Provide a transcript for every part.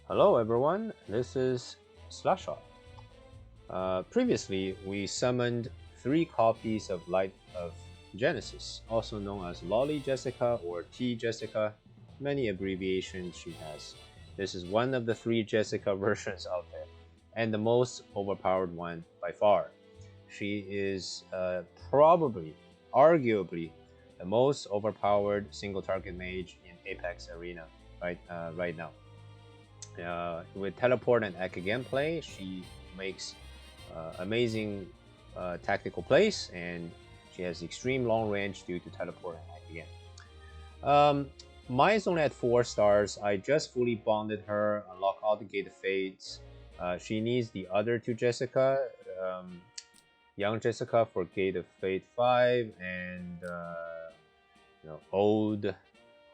Hello everyone, this is Slashot. Previously, we summoned 3 copies of Light of Genesis, also known as Loli Jessica or T Jessica, many abbreviations she has. This is one of the 3 Jessica versions out there, and the most overpowered one by far. She is probably, arguably, the most overpowered single target mage in Apex Arena right now. With teleport and Ek again play, she makes amazing tactical plays, and she has extreme long range due to teleport and Ek again. Mine's only at 4 stars. I just fully bonded her, unlock all the Gate of Fates. She needs the other 2 Jessica, young Jessica for Gate of Fate 5, and old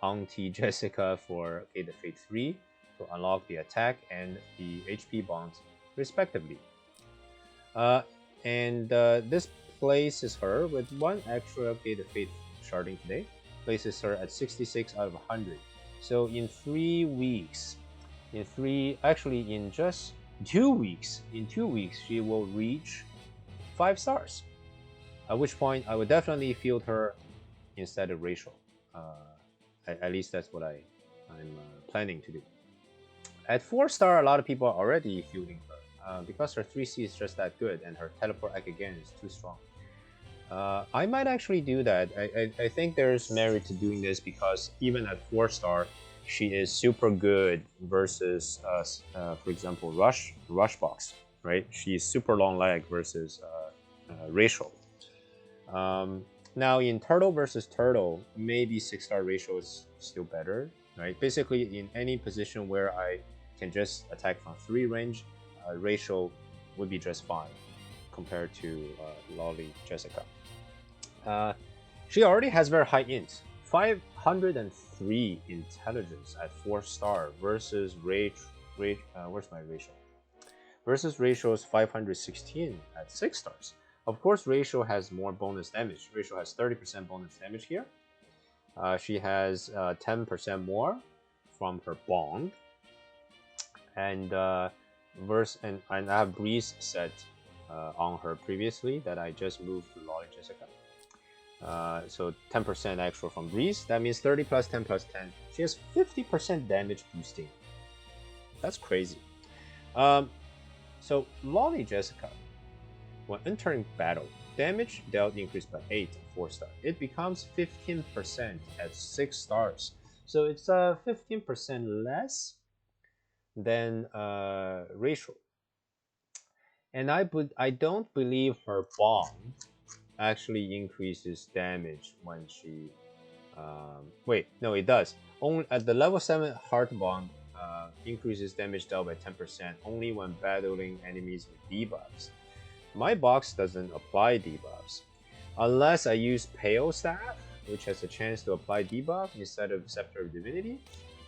Auntie Jessica for Gate of Fate 3 to unlock the attack and the HP bonds respectively. This places her with 1 extra Gate of Fate sharding today, places her at 66 out of 100. So in 3 weeks, in just 2 weeks, she will reach 5 stars. At which point, I would definitely field her instead of Rachel. At least that's what I'm planning to do. At 4 star, a lot of people are already fielding her because her 3C is just that good, and her teleport Ek again is too strong. I might actually do that. I think there's merit to doing this because even at 4 star, she is super good versus, for example, Rush Box, right? She's super long leg versus Rachel. Now in Turtle versus Turtle, maybe 6 star Rachel is still better, right? Basically, in any position where I can just attack from 3 range, Rachel would be just fine compared to Loli Jessica. She already has very high int, 503 intelligence at 4 star versus where's my Rachel? Versus Rachel's 516 at 6 stars. Of course, Rachel has more bonus damage. Rachel has 30% bonus damage here. She has 10% more from her bond, and I have Breeze set on her previously that I just moved to Loli Jessica. So 10% extra from Breeze. That means 30 plus 10 plus 10. She has 50% damage boosting. That's crazy. So Loli Jessica, when entering battle, damage dealt increased by 8 at 4 star. It becomes 15% at 6 stars. So it's 15% less than Rachel. And I don't believe her bomb actually increases damage when she wait, no, it does. Only at the level 7 heart bond increases damage dealt by 10% only when battling enemies with debuffs. My box doesn't apply debuffs unless I use Pale Staff, which has a chance to apply debuff instead of Scepter of Divinity.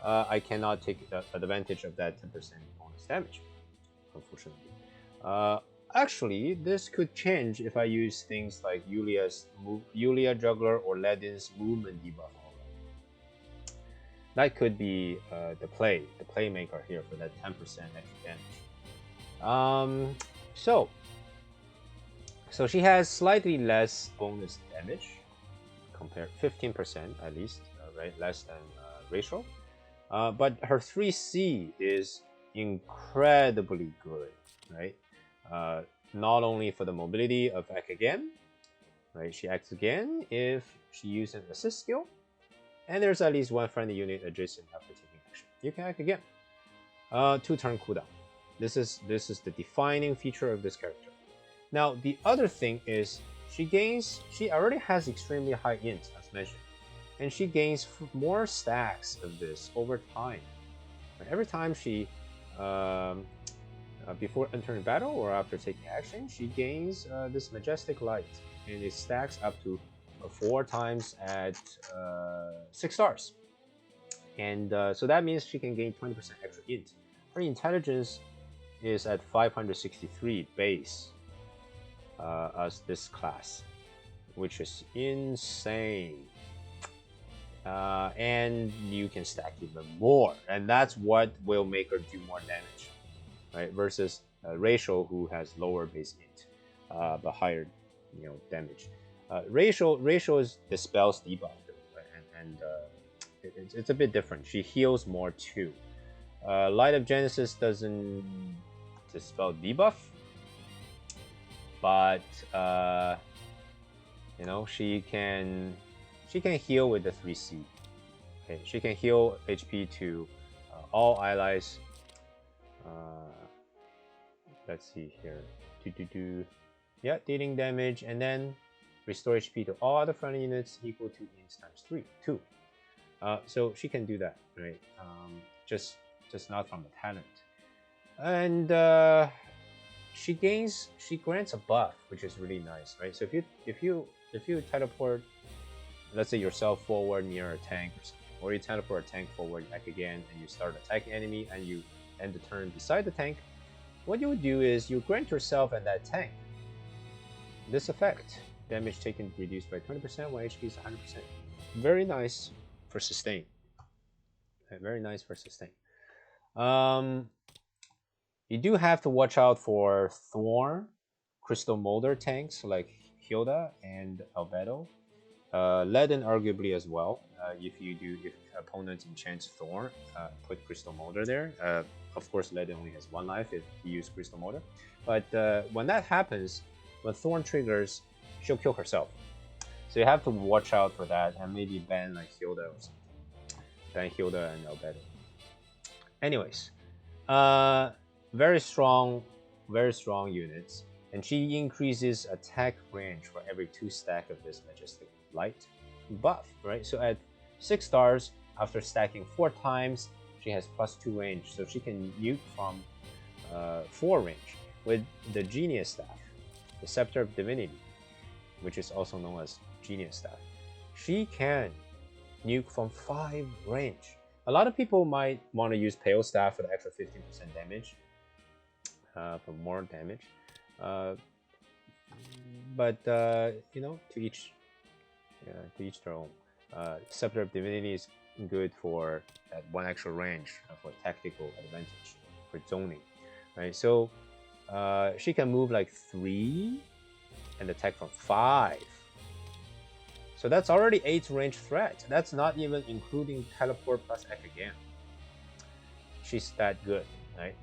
I cannot take advantage of that 10% bonus damage, unfortunately. Actually, this could change if I use things like Yulia Juggler or Ledin's movement debuff. That could be the playmaker here for that 10% extra damage. So she has slightly less bonus damage, compared 15% at least, right? Less than Rachel. But her 3C is incredibly good, right? Not only for the mobility of Ek again, right? She acts again if she uses an assist skill, and there's at least 1 friendly unit adjacent after taking action. You can act again. 2-turn cooldown. This is the defining feature of this character. Now, the other thing is she already has extremely high int, as mentioned, and she gains more stacks of this over time. Every time she, before entering battle or after taking action, she gains this majestic light, and it stacks up to 4 times at 6 stars. And so that means she can gain 20% extra int. Her intelligence is at 563 base. As this class, which is insane. and you can stack even more, and that's what will make her do more damage, right? Versus Rachel, who has lower base int, but higher, damage. Rachel dispels debuff, right? And it's a bit different. She heals more too. Light of Genesis doesn't dispel debuff, but she can heal with the 3C. Okay, she can heal HP to all allies. Let's see here. Yeah, dealing damage and then restore HP to all other friendly units equal to int times 2. So she can do that, right? Just not from the talent. And she grants a buff, which is really nice, right? So if you teleport, let's say yourself forward near a tank or something, or you teleport a tank forward back again, and you start attacking enemy, and you end the turn beside the tank, what you would do is you grant yourself and that tank this effect: damage taken reduced by 20% when HP is 100%. Very nice for sustain. Very nice for sustain. You do have to watch out for Thorn, Crystal Molder tanks like Hilda and Albedo. Ledin arguably as well. If opponents enchant Thorn, put Crystal Molder there. Of course, Ledin only has 1 life if he uses Crystal Molder. But when that happens, when Thorn triggers, she'll kill herself. So you have to watch out for that and maybe ban like Hilda or something. Ban Hilda and Albedo. Anyways, very strong units, and she increases attack range for every 2 stack of this Majestic Light buff, right? So at 6 stars, after stacking 4 times, she has +2 range, so she can nuke from 4 range with the Genius Staff, the Scepter of Divinity, which is also known as Genius Staff. She can nuke from 5 range. A lot of people might want to use Pale Staff for the extra 15% damage, for more damage. But to each their own. Scepter of Divinity is good for that 1 extra range for tactical advantage for zoning, right? So she can move like 3 and attack from 5. So that's already 8 range threat. That's not even including teleport plus Ek again. She's that good, right?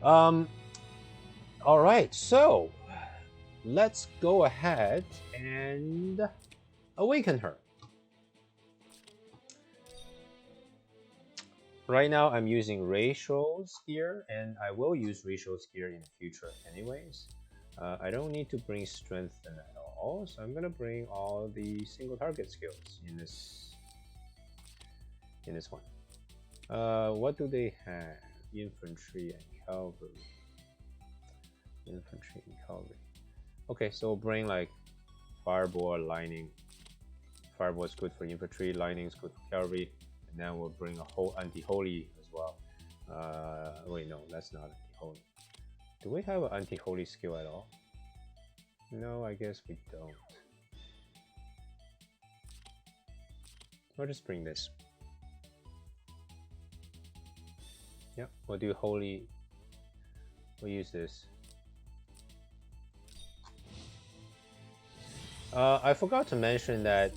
All right, so let's go ahead and awaken her. Right now, I'm using Rachel's gear, and I will use Rachel's gear in the future anyways. I don't need to bring strengthen at all, so I'm gonna bring all the single target skills in this one. What do they have? Infantry and cavalry. Infantry and cavalry. Okay, so we'll bring like Fireball, Lightning. Fireball is good for infantry, Lightning is good for cavalry, and then we'll bring a whole anti-holy as well. Wait, no, that's not anti-holy. Do we have an anti-holy skill at all? No, I guess we don't. I'll just bring this. Yeah, we'll do holy. We'll use this. I forgot to mention that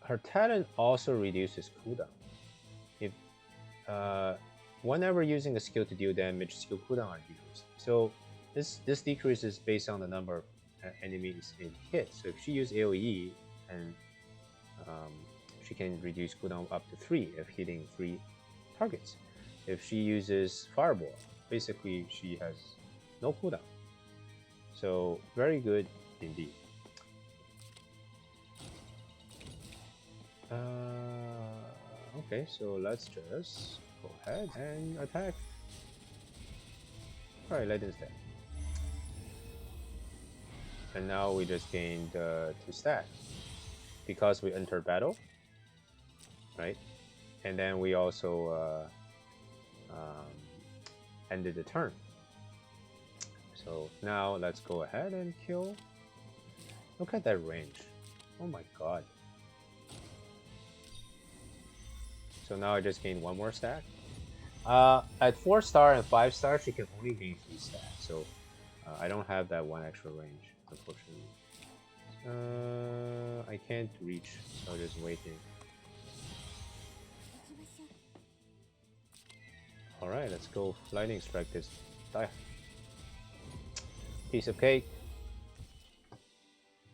her talent also reduces cooldown. If whenever using a skill to deal damage, skill cooldown are decreased. So this decrease is based on the number of enemies it hits. So if she uses AoE, and she can reduce cooldown up to 3 if hitting 3 targets. If she uses Fireball, basically she has no cooldown. So very good indeed. Okay, so let's just go ahead and attack. Alright, Legends dead. And now we just gained 2 stat because we entered battle, right? And then we also ended the turn. So now let's go ahead and kill. Look at that range. Oh my god. So now I just gained 1 more stack. At 4 star and 5 star, she can only gain 3 stacks. So I don't have that 1 extra range, unfortunately. I can't reach, so just waiting. Alright, let's go lightning strike this die. Piece of cake.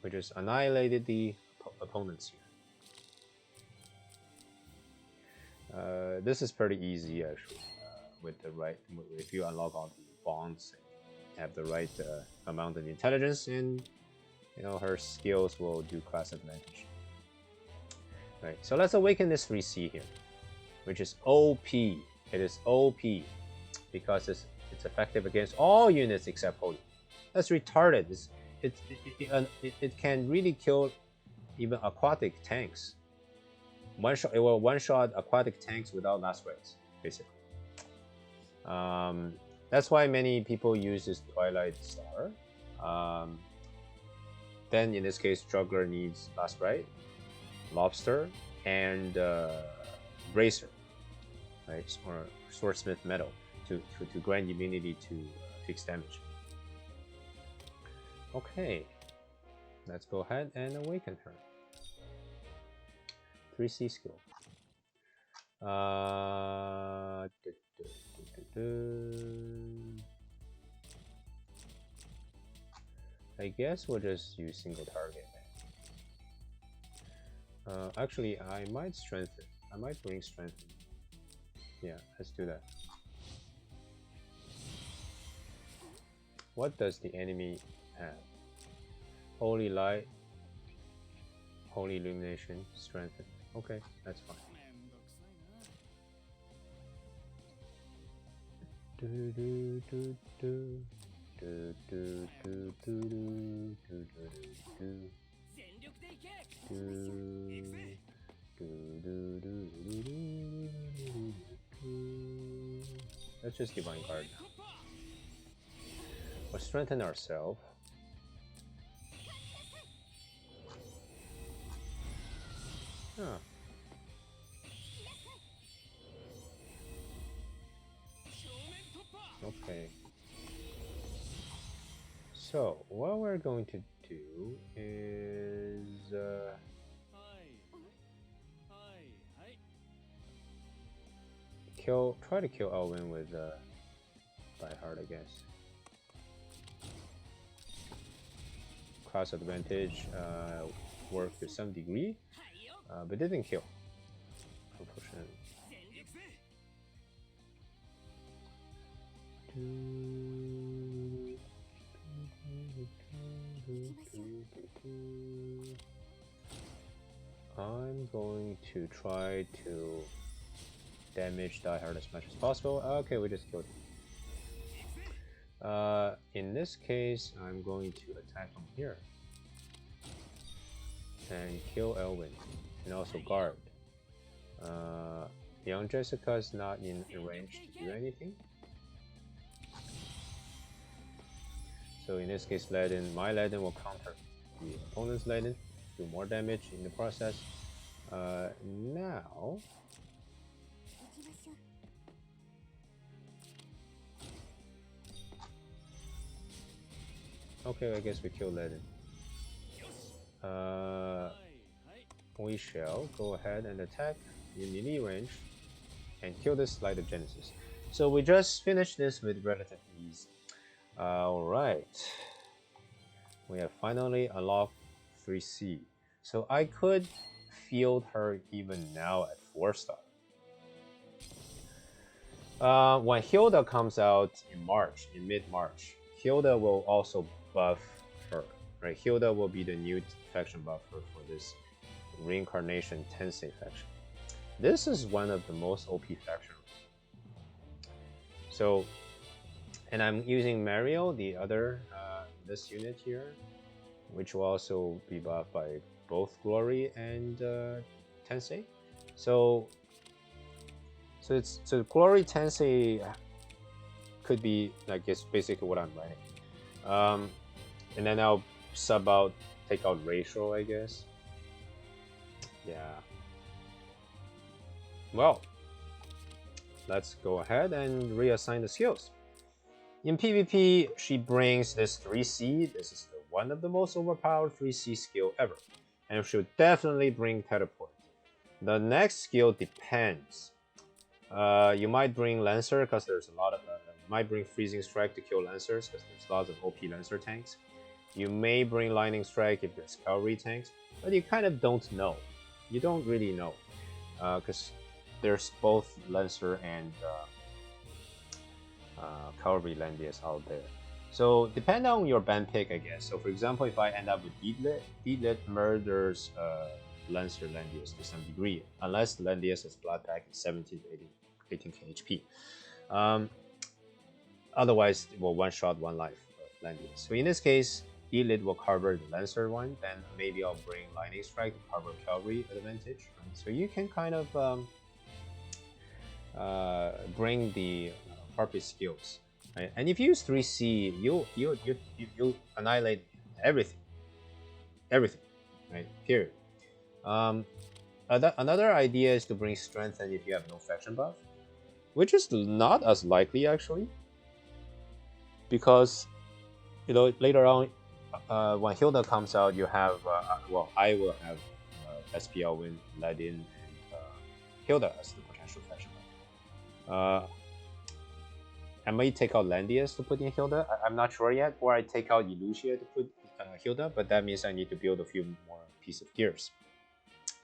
We just annihilated the opponents here. This is pretty easy actually, with the right, if you unlock all the bonds, have the right amount of intelligence, and you know her skills will do class advantage. Right, so let's awaken this 3C here, which is OP. It is OP because it's effective against all units except Holy. That's retarded. It can really kill even aquatic tanks. It will one-shot aquatic tanks without last rites, basically. That's why many people use this Twilight Star. Then in this case, Juggler needs last rite, Lobster, and Bracer, right? Or Swordsmith Metal to grant immunity to fixed damage. Okay, let's go ahead and awaken her. 3C skill. I guess we'll just use single target. Actually, I might strengthen. I might bring strengthen. Yeah, let's do that. What does the enemy have? Holy Light, Holy Illumination, Strengthen. Okay, that's fine. Let's just Divine Guard now. We'll strengthen ourselves. Huh. Okay. So what we're going to do is try to kill Elwyn with Die Hard, I guess. Class advantage worked to some degree, but didn't kill, unfortunately. I'm going to try to damage Die Hard as much as possible. Okay, we just killed him. In this case, I'm going to attack from here and kill Elwyn, and also guard. Young Jessica is not in range to do anything. So in this case, my Leiden will counter the opponent's Leiden, do more damage in the process. Now, okay, I guess we kill Leiden. We shall go ahead and attack in melee range and kill this Light of Genesis. So we just finished this with relative ease. Alright, we have finally unlocked 3C. So I could field her even now at 4 star. When Hilda comes out in mid-March, Hilda will also buff her. Right, Hilda will be the new faction buffer for this Reincarnation Tensei faction. This is one of the most OP factions. So, and I'm using Mario, the other this unit here, which will also be buffed by both Glory and Tensei. So Glory Tensei could be, I guess, basically what I'm running. And then I'll take out Racial, I guess. Yeah. Well, let's go ahead and reassign the skills. In PvP, she brings this 3C. This is one of the most overpowered 3C skill ever. And she'll definitely bring teleport. The next skill depends. You might bring Lancer because there's a lot of... you might bring Freezing Strike to kill Lancers because there's lots of OP Lancer tanks. You may bring Lightning Strike if there's Cavalry tanks. But you kind of don't know. You don't really know. Because there's both Lancer and... Cavalry Landius out there. So depend on your band pick, I guess. So for example, if I end up with Deedlit murders Lancer Landius to some degree, unless Landius is blood pack is 17 to 18k HP. Otherwise, it will one shot one life Landius. So in this case, Deedlit will cover the Lancer one. Then maybe I'll bring Lightning Strike to cover Cavalry advantage. Right? So you can kind of bring the purpose skills, right? And if you use 3C, you annihilate everything, right? Period. Another idea is to bring strengthen if you have no faction buff, which is not as likely actually, because later on when Hilda comes out, you have well, I will have SPL win Ledin and Hilda as the potential faction buff. I may take out Landius to put in Hilda. I'm not sure yet, or I take out Elucia to put Hilda, but that means I need to build a few more pieces of gears.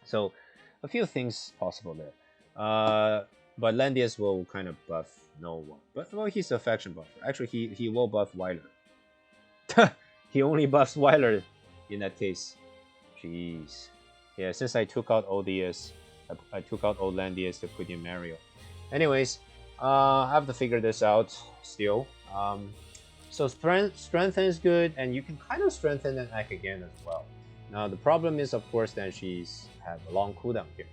So, a few things possible there. But Landius will kind of buff no one. But well, he's a faction buffer. Actually, he will buff Weiler. He only buffs Weiler in that case. Jeez. Yeah, since I took out ODS, I took out old Landius to put in Mario. Anyways. I have to figure this out still. So strengthen is good, and you can kind of strengthen and act again as well. Now the problem is, of course, that she's have a long cooldown here.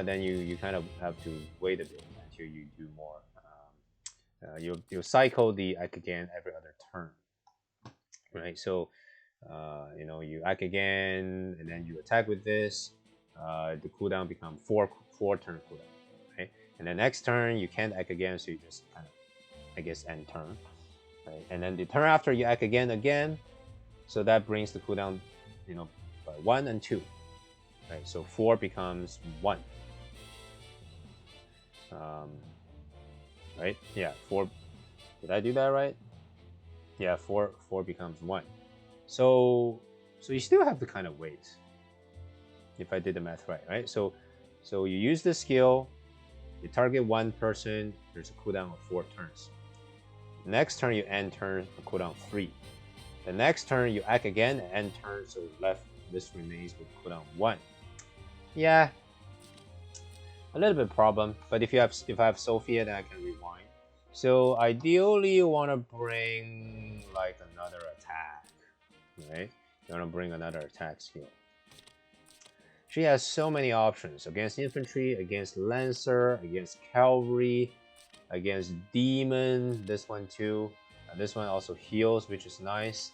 Then you kind of have to wait a bit until you do more. You cycle the act again every other turn, right? So you act again, and then you attack with this. The cooldown becomes four turn cooldown. And the next turn you can't act again, so you just kind of, I guess, end turn, right? And then the turn after you act again, so that brings the cooldown, by 1 and 2, right? So 4 becomes 1, right? Yeah, 4. Did I do that right? Yeah, 4 becomes 1. So you still have to kind of wait. If I did the math right? So you use the skill. You target one person, there's a cooldown of 4 turns. Next turn you end turn, a cooldown 3. The next turn you act again, end turn, so this remains with cooldown 1. Yeah, a little bit problem, but if I have Sophia, then I can rewind. So ideally you want to bring like another attack, right? You want to bring another attack skill. She has so many options against infantry, against Lancer, against Cavalry, against Demon, this one too. This one also heals, which is nice.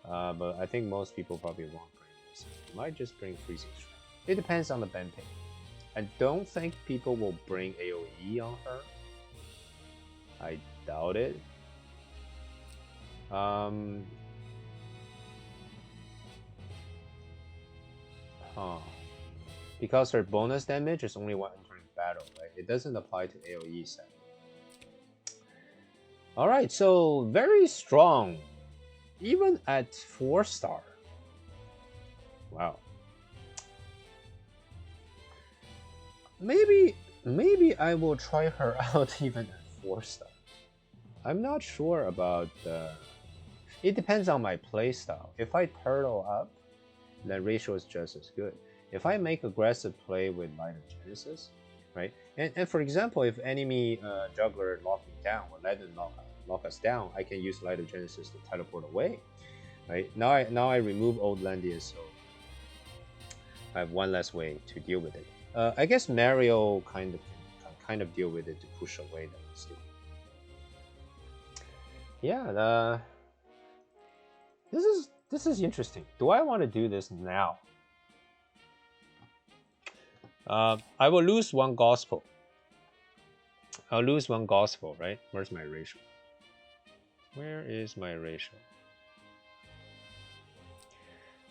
But I think most people probably won't bring this. You might just bring Freezing Strike. It depends on the band pick. I don't think people will bring AoE on her. I doubt it. Because her bonus damage is only 1 entering battle, right? It doesn't apply to AoE set. Alright, so very strong. Even at 4-star. Wow. Maybe I will try her out even at 4-star. I'm not sure about it depends on my playstyle. If I turtle up, that ratio is just as good. If I make aggressive play with Light of Genesis, right? And for example, if enemy juggler lock me down or let them lock us down, I can use Light of Genesis to teleport away, right? Now I remove old Landius, so I have one less way to deal with it. I guess Mario kind of deal with it to push away them still. Yeah, this is interesting. Do I want to do this now? I will lose one gospel. I'll lose one gospel, right? Where's my ratio? Where is my ratio?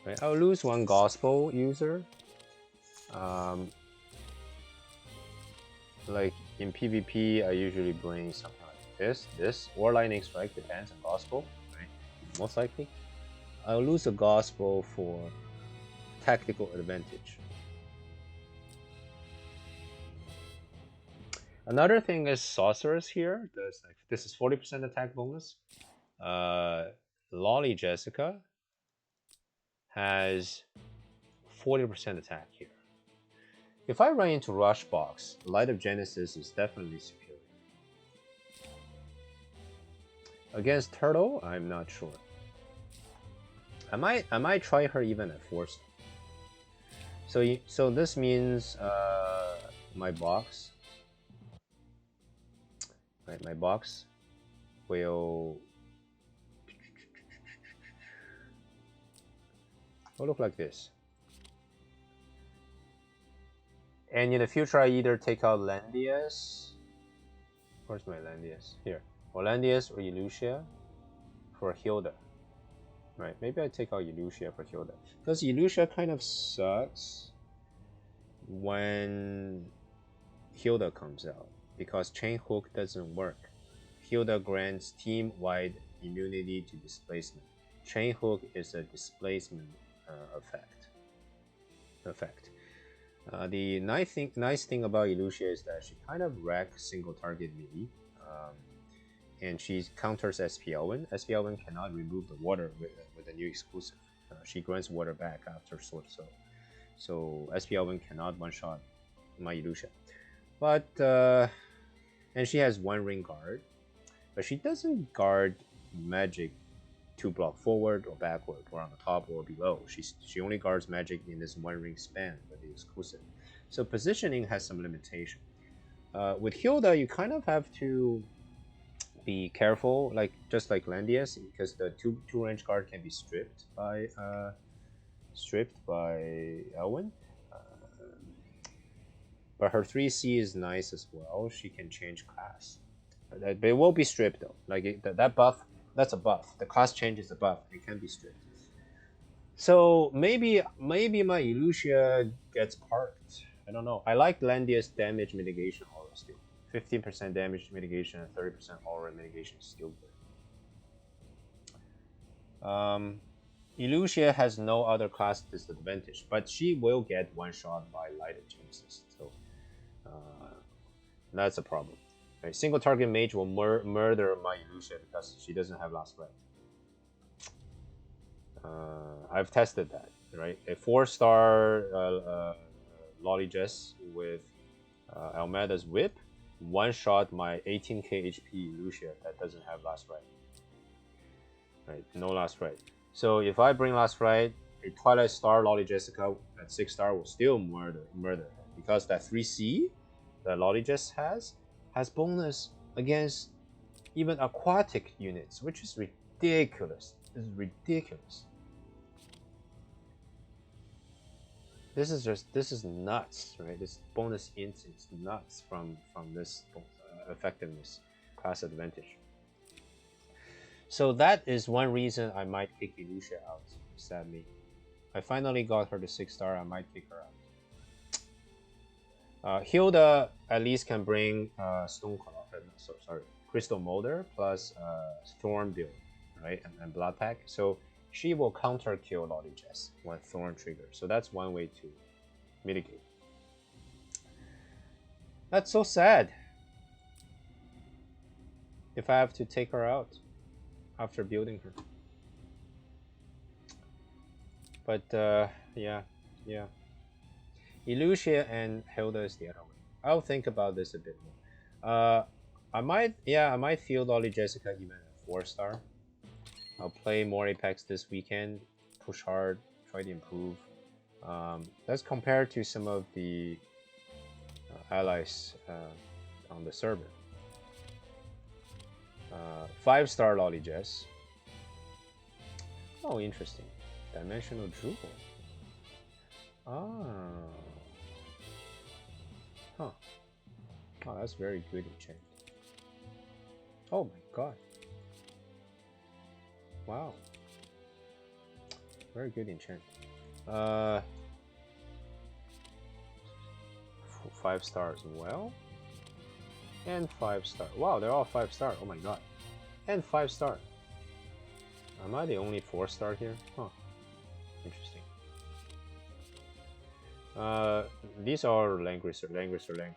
Right, I'll lose one gospel user. Like in PvP, I usually bring something like this, or lightning strike, depends on gospel, right? Most likely, I'll lose a gospel for tactical advantage. Another thing is sorceress here. This is 40% attack bonus. Loli Jessica has 40% attack here. If I run into Rush Box, Light of Genesis is definitely superior. Against Turtle, I'm not sure. I might try her even at 4-star. So this means my box, right? My box will look like this. And in the future, I either take out Landius. Where's my Landius? Here. Or Landius or Elucia for Hilda. Right, maybe I take out Elucia for Hilda. Because Elucia kind of sucks when Hilda comes out. Because Chain Hook doesn't work. Hilda grants team-wide immunity to displacement. Chain Hook is a displacement effect. The nice thing about Elucia is that she kind of wrecks single target melee, and she counters SP Elwyn. SP Elwyn cannot remove the water with a new exclusive. She grants water back after Sword Soul, so SP Elwyn cannot one-shot my Elucia. But and she has one ring guard, but she doesn't guard magic to block forward or backward or on the top or below. She only guards magic in this one ring span with the exclusive. So positioning has some limitation. With Hilda, you kind of have to be careful, just like Landius, because the two range guard can be stripped by Elwyn. But her 3C is nice as well. She can change class, but it will be stripped though. That buff. That's a buff. The class change is a buff. It can be stripped. So maybe my Elucia gets parked. I don't know. I like Landius damage mitigation aura still. 15% damage mitigation and 30% aura mitigation is still good. Elucia has no other class disadvantage, but she will get one shot by Light of Genesis. So that's a problem. Right? Single target mage will murder my Elucia because she doesn't have last right. I've tested that. Right, a 4-star LoliJess with Almeida's whip one shot my 18k HP Elucia that doesn't have last right. Right, no last right. So if I bring last right, a Twilight Star Loli Jessica at 6-star will still murder her because that 3C that LoliJess has bonus against even aquatic units, which is ridiculous. This is ridiculous. This is nuts, right? This bonus int is nuts from this effectiveness class advantage. So that is one reason I might kick Elucia out. Sadly, I finally got her to 6-star. I might kick her out. Hilda at least can bring Crystal Molder plus Thorn build, right, and Blood Pack. So she will counter kill LoliJess when Thorn triggers. So that's one way to mitigate. That's so sad. If I have to take her out after building her. But yeah. Elucia and Hilda is the other way. I'll think about this a bit more. I might field Loli Jessica even at 4-star. I'll play more Apex this weekend, push hard, try to improve. Let's compare to some of the allies on the server. 5-star LoliJess. Oh, interesting. Dimensional Jewel. Ah. Huh. Oh, that's very good enchant. Oh my god. Wow. Very good enchant. 5 stars. Well. And 5 star. Wow, they're all 5 star. Oh my god. And 5 star. Am I the only 4 star here? Huh. Interesting. These are Langrisser, Langrisser.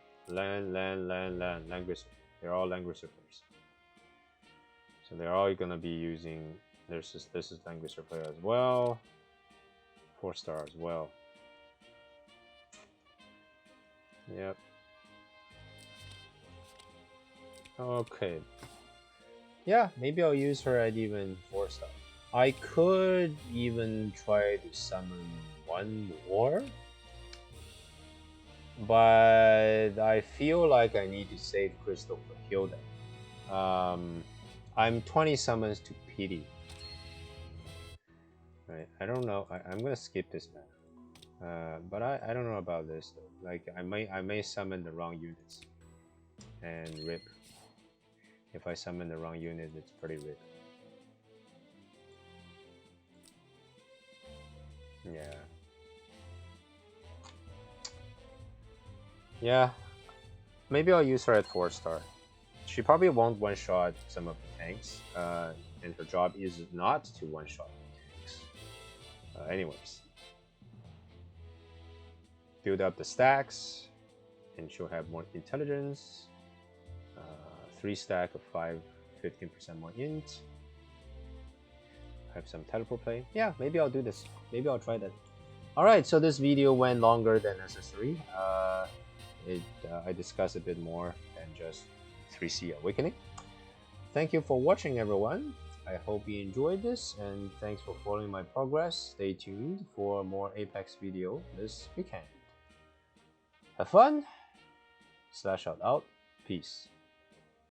They're all Langrisser players. So they're all gonna be using. This is Langrisser player as well. 4 star as well. Yep. Okay. Yeah, maybe I'll use her at even 4 star. I could even try to summon one more, but I feel like I need to save Crystal for Hilda. I'm 20 summons to pity. Right, I don't know. I'm gonna skip this now. But I don't know about this though. Like I may summon the wrong units and rip. If I summon the wrong unit, it's pretty rip. Yeah. Yeah. Maybe I'll use her at 4 star. She probably won't one-shot some of the tanks, and her job is not to one-shot tanks. Anyways. Build up the stacks, and she'll have more intelligence. 3 stack of 5, 15% more int. Have some teleport play. Yeah, maybe I'll do this. Maybe I'll try that. Alright, so this video went longer than necessary. I discussed a bit more than just 3C Awakening. Thank you for watching, everyone. I hope you enjoyed this, and thanks for following my progress. Stay tuned for more Apex video this weekend. Have fun. /out out. Peace.